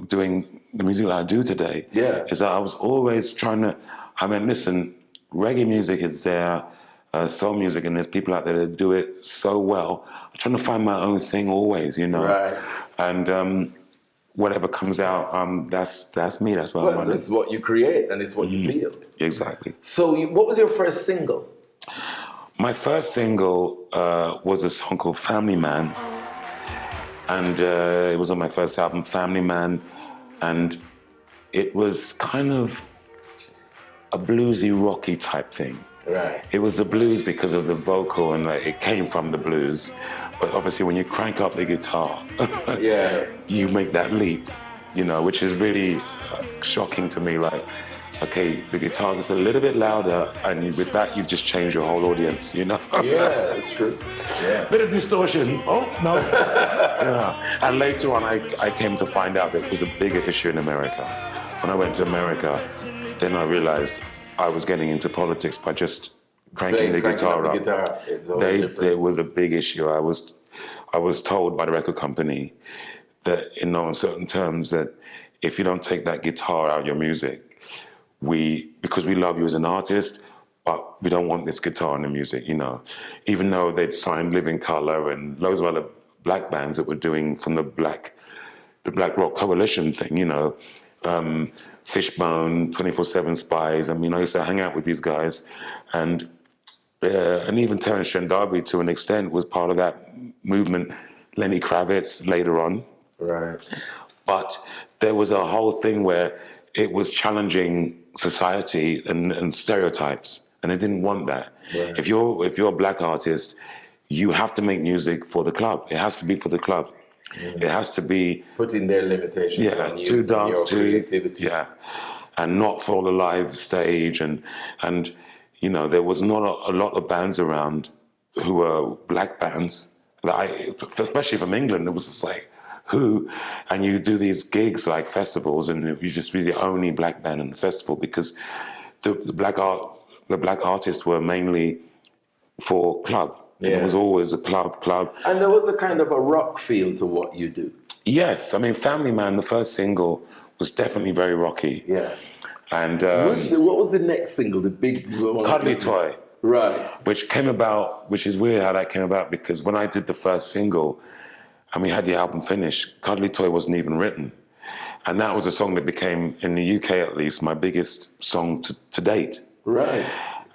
S2: doing the music that I do today. Yeah. Is that I was always trying to, listen, reggae music is there, soul music, and there's people out there that do it so well. I'm trying to find my own thing always, you know. Right. And whatever comes out, that's me. That's what I'm running.
S1: It's what you create, and it's what you feel.
S2: Exactly.
S1: So, what was your first single?
S2: My first single was a song called Family Man, and it was on my first album, Family Man, and it was kind of a bluesy, rocky type thing. Right. It was the blues because of the vocal, and it came from the blues. But obviously, when you crank up the guitar, you make that leap, you know, which is really shocking to me. Like, okay, the guitar's just a little bit louder, and with that, you've just changed your whole audience, you know?
S1: Yeah, that's true. Yeah.
S2: Bit of distortion. Oh, no. And later on, I came to find out that it was a bigger issue in America. When I went to America, then I realized I was getting into politics by just cranking the guitar up. There was a big issue. I was told by the record company that in no uncertain terms that if you don't take that guitar out of your music, because we love you as an artist, but we don't want this guitar in the music, you know. Even though they'd signed Living Colour and loads of other black bands that were doing from the Black Rock Coalition thing, you know. Fishbone, 24/7 Spies. I mean, I used to hang out with these guys, and even Terence Trent D'Arby, to an extent, was part of that movement. Lenny Kravitz later on. Right. But there was a whole thing where it was challenging society and stereotypes, and they didn't want that. Right. If you're a black artist, you have to make music for the club. It has to be for the club. It has to be
S1: putting their limitations on you,
S2: to dance
S1: your
S2: to
S1: creativity.
S2: And not for the live stage, and you know, there was not a lot of bands around who were black bands that especially from England, it was just like, who? And you do these gigs like festivals, and you just be the only black band in the festival, because the black artists were mainly for club. Yeah. It was always a club. And
S1: there was a kind of a rock feel to what you do.
S2: Yes, I mean, Family Man, the first single, was definitely very rocky. Yeah. And
S1: what was the next single, the big one?
S2: Cuddly Toy.
S1: Right.
S2: Which came about, which is weird how that came about, because when I did the first single and we had the album finished, Cuddly Toy wasn't even written. And that was a song that became, in the UK at least, my biggest song to date. Right.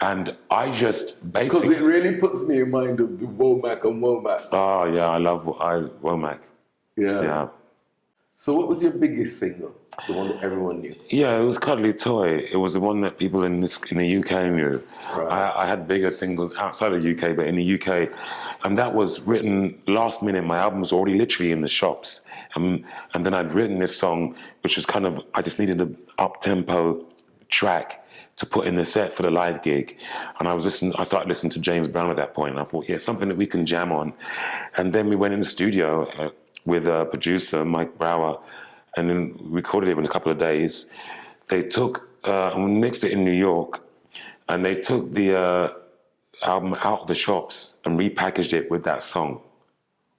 S2: And I just basically...
S1: Because it really puts me in mind of the Womack and Womack.
S2: Oh, yeah, I love Womack. Yeah.
S1: So what was your biggest single? The one that everyone knew?
S2: Yeah, it was Cuddly Toy. It was the one that people in the UK knew. Right. I had bigger singles outside of the UK, but in the UK. And that was written last minute. My album was already literally in the shops. And then I'd written this song, which was kind of, I just needed an up-tempo track to put in the set for the live gig. And I started listening to James Brown at that point, and I thought, yeah, something that we can jam on. And then we went in the studio with a producer, Mike Brower, and then recorded it in a couple of days. They took, and we mixed it in New York, and they took the album out of the shops and repackaged it with that song.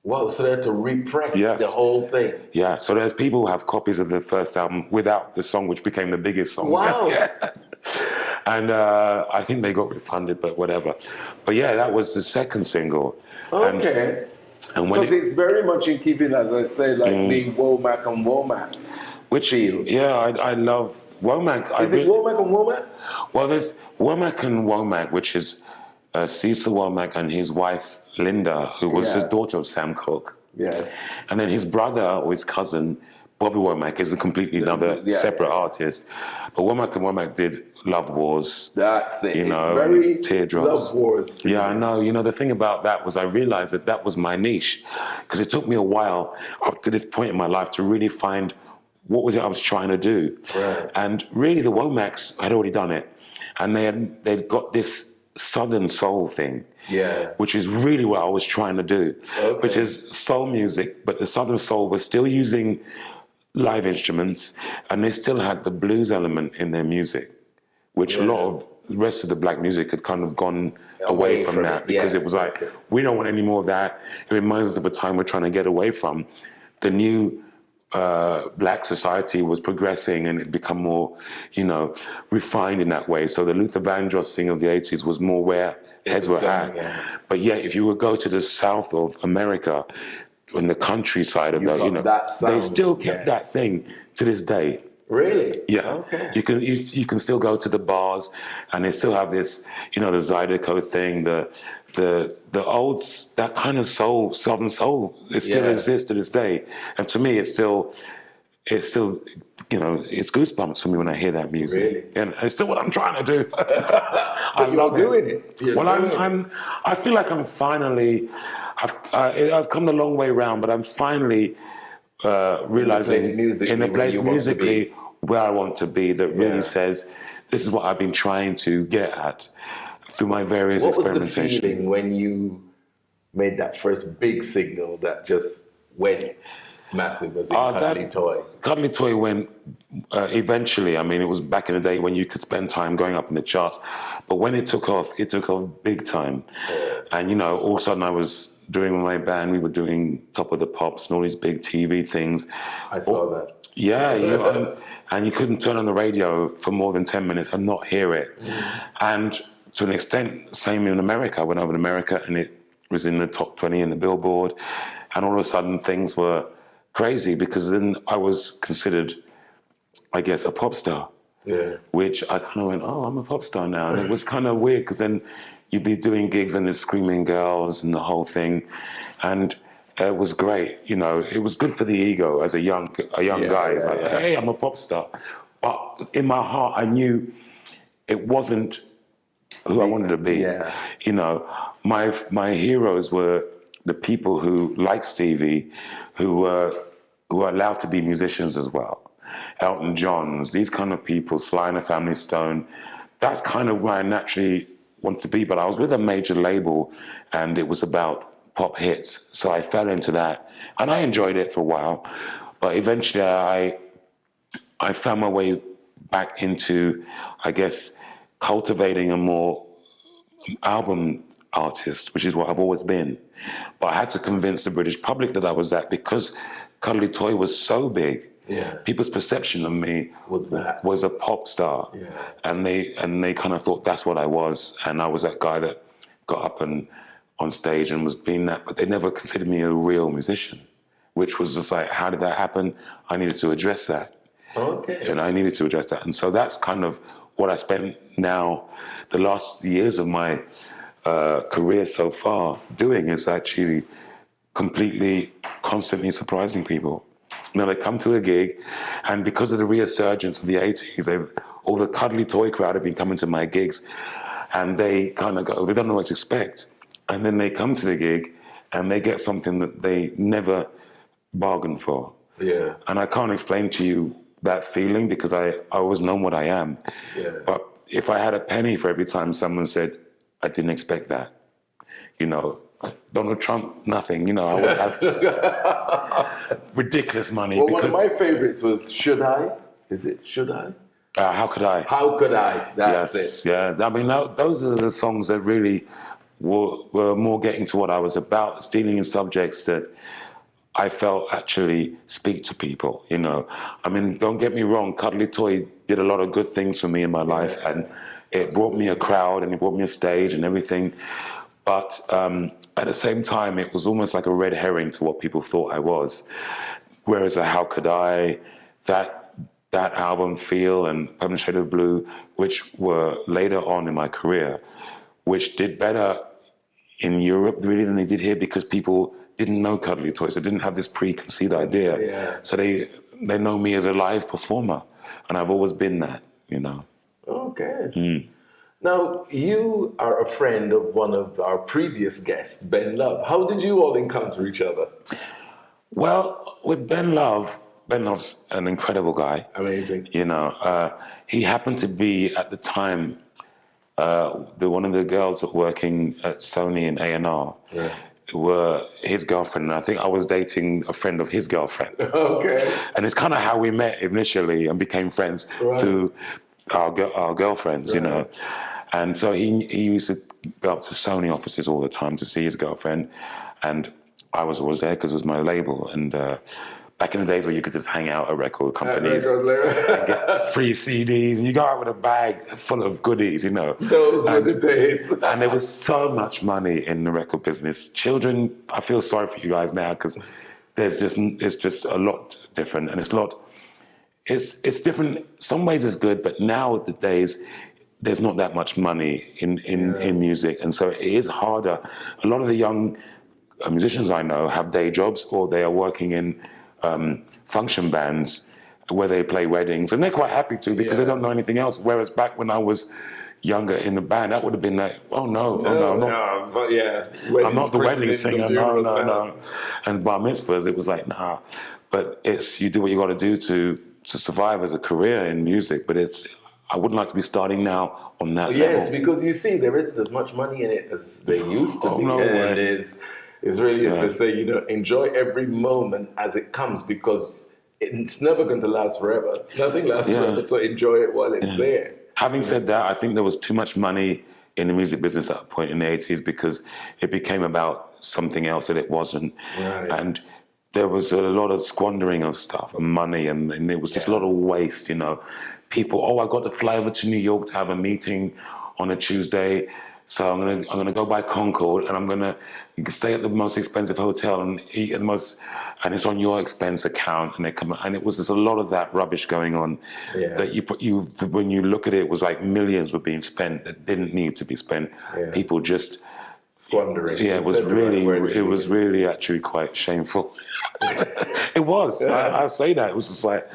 S1: Wow, so they had to repress
S2: Yes.
S1: the whole thing.
S2: Yeah, so there's people who have copies of the first album without the song, which became the biggest song.
S1: Wow.
S2: Yeah. And I think they got refunded, but whatever. But yeah, that was the second single.
S1: Okay.
S2: And when
S1: Because it's very much in keeping, as I say, like the Womack and Womack.
S2: which
S1: feel.
S2: Yeah, I love Womack.
S1: Is it Womack and Womack?
S2: Well, there's Womack and Womack, which is Cecil Womack and his wife Linda, who was the daughter of Sam Cooke.
S1: Yes.
S2: And then his brother or his cousin, Bobby Womack, is a completely another separate artist. But Womack and Womack did Love Wars.
S1: That's it.
S2: You know,
S1: it's very
S2: Teardrops.
S1: Love Wars.
S2: Yeah, I know. You know, the thing about that was I realized that that was my niche, because it took me a while up to this point in my life to really find what was it I was trying to do.
S1: Right.
S2: And really the Womacks had already done it. And they'd got this Southern soul thing.
S1: Yeah.
S2: Which is really what I was trying to do,
S1: Okay.
S2: which is soul music, but the Southern soul was still using live instruments, and they still had the blues element in their music, which a lot of the rest of the black music had kind of gone away from that, because it was like, we don't want any more of that. It reminds us of a time we're trying to get away from. The new black society was progressing, and it become more, you know, refined in that way. So the Luther Vandross thing of the 80s was more where heads were at. But yet, if you would go to the south of America, in the countryside of you know, they still kept that thing to this day.
S1: Really?
S2: Yeah.
S1: Okay.
S2: You can still go to the bars, and they still have this, you know, the Zydeco thing, the old, that kind of soul, Southern soul, it still exists to this day. And to me, it's still, you know, it's goosebumps for me when I hear that music.
S1: Really?
S2: And it's still what I'm trying to do. I love
S1: doing it.
S2: Well, I feel like I'm finally, I've come a long way around, but I'm finally realizing in a place musically where I want to be, that really says, this is what I've been trying to get at through my various experimentation.
S1: What was the feeling when you made that first big signal that just went massive, as in Cuddly Toy?
S2: Cuddly Toy went eventually. I mean, it was back in the day when you could spend time going up in the charts. But when it took off big time. Yeah. And, you know, all of a sudden I was doing my band, we were doing Top of the Pops and all these big TV things.
S1: I saw that.
S2: Yeah, you know, and you couldn't turn on the radio for more than 10 minutes and not hear it. Mm. And to an extent, same in America. I went over to America and it was in the top 20 in the Billboard. And all of a sudden things were crazy, because then I was considered, I guess, a pop star. Yeah. Which I kind of went, oh, I'm a pop star now. And it was kind of weird, because then you'd be doing gigs and there's screaming girls and the whole thing. And it was great. You know, it was good for the ego as a young guy. It's like, hey, I'm a pop star. But in my heart, I knew it wasn't who I wanted to be. Yeah. You know, my heroes were the people who, like Stevie, who were allowed to be musicians as well. Elton Johns, these kind of people, Sly and the Family Stone. That's kind of where I naturally wanted to be. But I was with a major label, and it was about pop hits, so I fell into that, and I enjoyed it for a while. But eventually, I found my way back into, I guess, cultivating a more album artist, which is what I've always been. But I had to convince the British public that I was that, because Cuddly Toy was so big. Yeah. People's perception of me was a pop star. Yeah. And they kind of thought that's what I was. And I was that guy that got up and on stage and was being that, but they never considered me a real musician, which was just like, how did that happen? I needed to address that. Okay. And I needed to address that. And so that's kind of what I spent now, the last years of my career so far doing, is actually completely, constantly surprising people. You know, they come to a gig, and because of the resurgence of the 80s, all the Cuddly Toy crowd have been coming to my gigs, and they kind of go, they don't know what to expect. And then they come to the gig, and they get something that they never bargained for. Yeah. And I can't explain to you that feeling, because I always known what I am. Yeah. But if I had a penny for every time someone said, I didn't expect that, you know, Donald Trump, nothing, you know, I would have ridiculous money.
S1: Well,
S2: because,
S1: one of my favorites was Should I? Is it Should I?
S2: How could I?
S1: How could I? That's
S2: yes,
S1: it.
S2: yeah. I mean, those are the songs that really were more getting to what I was about, dealing in subjects that I felt actually speak to people, you know. I mean, don't get me wrong, Cuddly Toy did a lot of good things for me in my life, and it brought me a crowd and it brought me a stage and everything. But at the same time, it was almost like a red herring to what people thought I was. Whereas How Could I, that album, Feel, and Permanent Shade of Blue, which were later on in my career, which did better in Europe really than they did here, because people didn't know Cuddly Toys. They didn't have this preconceived idea.
S1: Yeah.
S2: So they know me as a live performer, and I've always been that, you know.
S1: Okay. Now, you are a friend of one of our previous guests, Ben Love. How did you all encounter each other?
S2: Well, with Ben Love's an incredible guy.
S1: Amazing.
S2: You know, he happened to be, at the time, one of the girls working at Sony in A&R.
S1: Yeah.
S2: Were his girlfriend, and I think I was dating a friend of his girlfriend.
S1: Okay.
S2: And it's kind of how we met initially and became friends through our girlfriends, you know. And so he used to go up to Sony offices all the time to see his girlfriend, and I was always there because it was my label. And back in the days where you could just hang out at record companies and get free CDs, and you go out with a bag full of goodies, you know.
S1: Those were the days.
S2: And there was so much money in the record business. Children, I feel sorry for you guys now, because it's just a lot different, and it's different. Some ways it's good, but nowadays there's not that much money in music, and so it is harder. A lot of the young musicians I know have day jobs, or they are working in function bands where they play weddings, and they're quite happy to, because they don't know anything else. Whereas back when I was younger in the band, that would have been like, I'm not the wedding singer, no. And bar mitzvahs, it was like, nah. But you do what you got to do to survive as a career in music. But I wouldn't like to be starting now on that level.
S1: Yes, because you see, there isn't as much money in it as there used to be.
S2: No
S1: and
S2: way.
S1: It's really, as they say, you know, enjoy every moment as it comes, because it's never going to last forever. Nothing lasts forever, so enjoy it while it's there.
S2: Having said that, I think there was too much money in the music business at a point in the 80s, because it became about something else that it wasn't.
S1: Right.
S2: And there was a lot of squandering of stuff and money, and it was just a lot of waste, you know. People, I got to fly over to New York to have a meeting on a Tuesday, so I'm gonna go by Concord, and I'm gonna stay at the most expensive hotel and eat at the most, and it's on your expense account, and it was just a lot of that rubbish going on. That when you look at it, it was like millions were being spent that didn't need to be spent. People just
S1: squandering.
S2: Yeah, it was really actually quite shameful. It was. I say that. It was just like,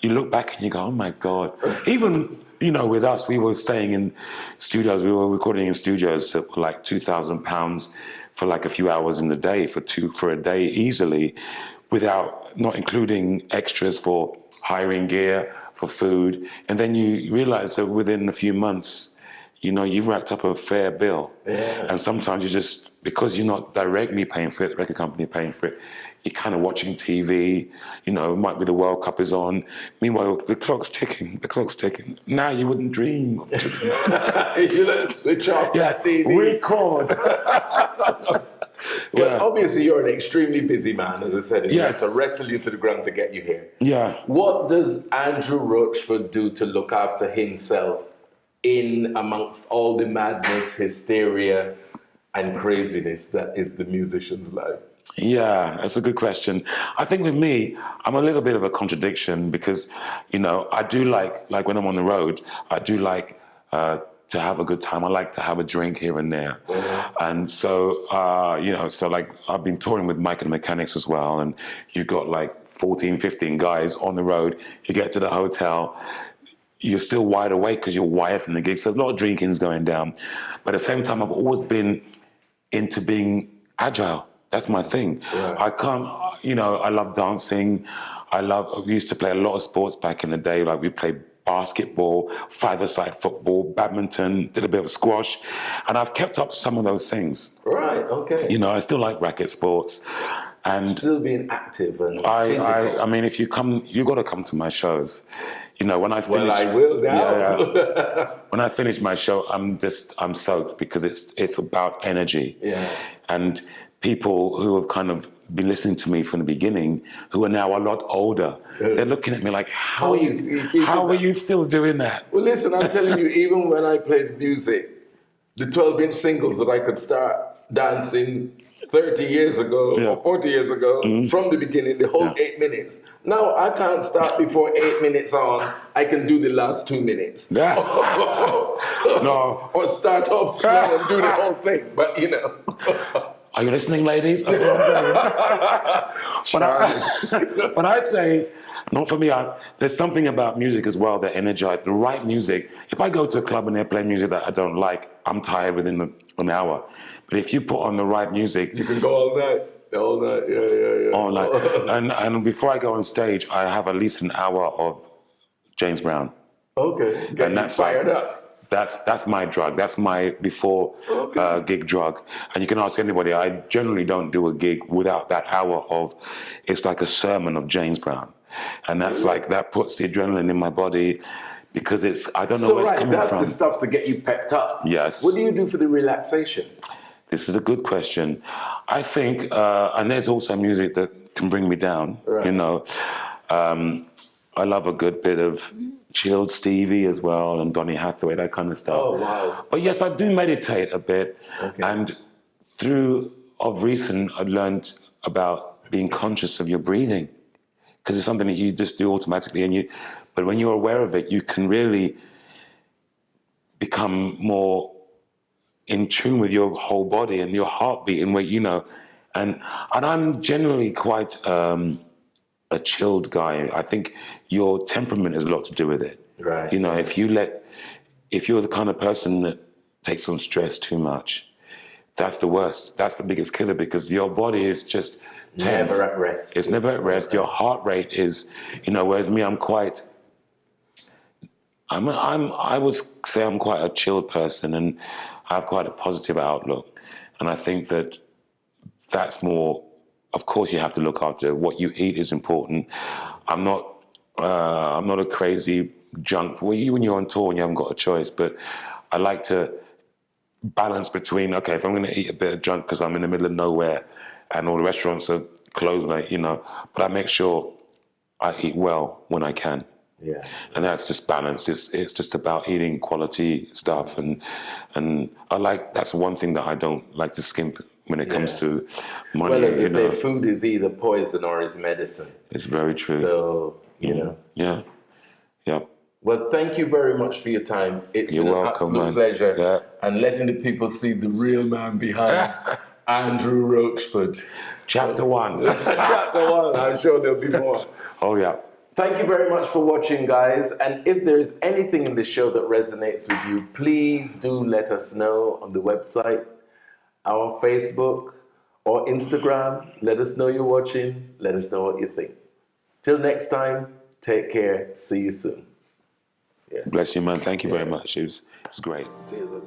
S2: you look back and you go, oh my God. Even, you know, with us, we were staying in studios, we were recording in studios that were like £2,000 for like a few hours in the day, for a day easily, without not including extras for hiring gear, for food. And then you realize that within a few months, you know, you've racked up a fair bill.
S1: Yeah.
S2: And sometimes you just, because you're not directly paying for it, the record company paying for it, you're kind of watching TV, you know, it might be the World Cup is on. Meanwhile, the clock's ticking. Now you wouldn't dream of
S1: you let switch off that TV.
S2: Record.
S1: Well, obviously you're an extremely busy man, as I said, and you had to wrestle you to the ground to get you here.
S2: Yeah.
S1: What does Andrew Roachford do to look after himself in amongst all the madness, hysteria, and craziness that is the musician's life?
S2: Yeah, that's a good question. I think with me, I'm a little bit of a contradiction, because, you know, I do like when I'm on the road, I do like to have a good time. I like to have a drink here and there. And so, you know, so like I've been touring with Mike and the Mechanics as well, and you've got like 14, 15 guys on the road. You get to the hotel, you're still wide awake because you're wired from the gigs. So there's a lot of drinking's going down. But at the same time, I've always been into being agile. That's my thing. I can't, you know, I love dancing. We used to play a lot of sports back in the day. Like we played basketball, five-a-side football, badminton, did a bit of squash, and I've kept up some of those things.
S1: Right, okay.
S2: You know, I still like racket sports, and
S1: Still being active and physical.
S2: I mean, if you come, you got to come to my shows. You know, when I finish,
S1: Well, I will now.
S2: Yeah. When I finish my show, I'm soaked because it's about energy.
S1: Yeah.
S2: And people who have kind of been listening to me from the beginning, who are now a lot older, they're looking at me like, how are you still doing that?
S1: Well, listen, I'm telling you, even when I played music, the 12-inch singles that I could start dancing 30 years ago or 40 years ago, from the beginning, the whole 8 minutes. Now I can't start before 8 minutes on. I can do the last 2 minutes.
S2: Yeah. No.
S1: Or start off slow and do the whole thing. But you know.
S2: Are you listening, ladies? That's what I'm saying. But I'd say, not for me, there's something about music as well that energizes. The right music. If I go to a club and they're playing music that I don't like, I'm tired within an hour. But if you put on the right music,
S1: you can go all night. All night, yeah.
S2: All night. And before I go on stage, I have at least an hour of James Brown.
S1: Okay.
S2: And that's
S1: fired up.
S2: That's my drug. That's my before gig drug. And you can ask anybody. I generally don't do a gig without that hour of. It's like a sermon of James Brown, and that's like that puts the adrenaline in my body. Because I don't know where it's coming from. So
S1: that's the stuff to get you pepped up.
S2: Yes.
S1: What do you do for the relaxation?
S2: This is a good question. I think, and there's also music that can bring me down. Right. You know, I love a good bit of chilled Stevie as well, and Donny Hathaway, that kind of stuff.
S1: Oh wow!
S2: But yes, I do meditate a bit,
S1: okay.
S2: And of recent, I've learned about being conscious of your breathing, because it's something that you just do automatically, but when you're aware of it, you can really become more in tune with your whole body and your heartbeat and what you know. And I'm generally quite a chilled guy. I think your temperament has a lot to do with it.
S1: Right.
S2: You know, if you're the kind of person that takes on stress too much, that's the worst. That's the biggest killer, because your body is just tense.
S1: Never at rest.
S2: It's never at rest. Your heart rate is, you know, whereas me, I would say I'm quite a chilled person, and I have quite a positive outlook. And I think that's more, of course you have to look after what you eat is important. I'm not a crazy junk. Well, when you're on tour and you haven't got a choice, but I like to balance between, okay, if I'm going to eat a bit of junk because I'm in the middle of nowhere and all the restaurants are closed, like, you know, but I make sure I eat well when I can.
S1: Yeah.
S2: And that's just balance. It's just about eating quality stuff, and that's one thing that I don't like to skimp when it comes to money.
S1: Well, as they say, food is either poison or is medicine.
S2: It's very true.
S1: So, you know.
S2: Yeah. Yeah.
S1: Well, thank you very much for your time. It's been an absolute pleasure.
S2: Yeah.
S1: And letting the people see the real man behind Andrew Roachford.
S2: Chapter 1.
S1: Chapter 1. I'm sure there'll be more.
S2: Oh, yeah.
S1: Thank you very much for watching, guys. And if there is anything in the show that resonates with you, please do let us know on the website, our Facebook, or Instagram. Let us know you're watching. Let us know what you think. Till next time, take care. See you soon.
S2: Yeah. Bless you, man. Thank you very much. It was great.
S1: See you.